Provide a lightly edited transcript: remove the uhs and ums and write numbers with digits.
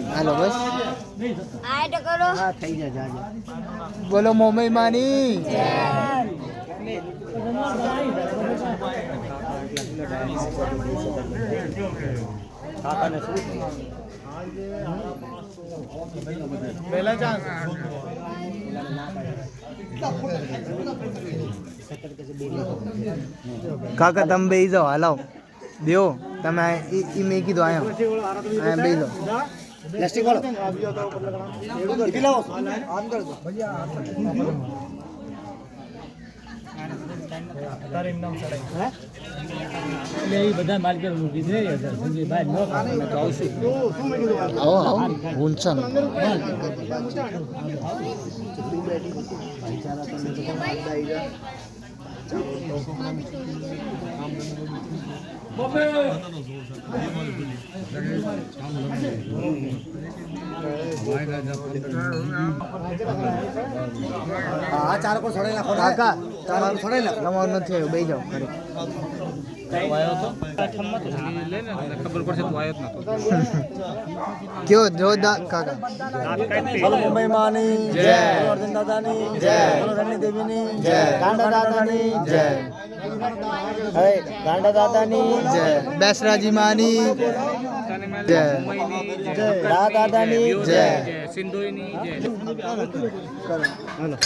હાલો બસ આ તો કરો હા થઈ જાય બોલો મોમઈ માની પહેલા ચાન્સ કાકા તમે બેસી જાઓ હાલાવ દેવો તમે મેં કીધું આયા બેસી જાઓ પ્લાસ્ટિક વાળો તારે એમ નામ ચડાય એટલે એ બધા માલિકો મૂકી દે ભાઈ નો તો આવશે આવો આવો ઊંચા આ ચાર કો છોડેલા કાકા તમારું છોડેલા તમારું નથી આવ્યું બેસી જાઓ ખરે ખબર પડશે તું આવ્યો કયો જોરદાર કાકા બોલો મુંબઈ માની જય અર્જુન દાદાની જય બોલો રણની દેવીની જય ગાંડા દાદાની જય હે ગાંડા દાદાની જય બેસરાજી માની જય રાધા દાદાની જય સિંધુની જય હાલો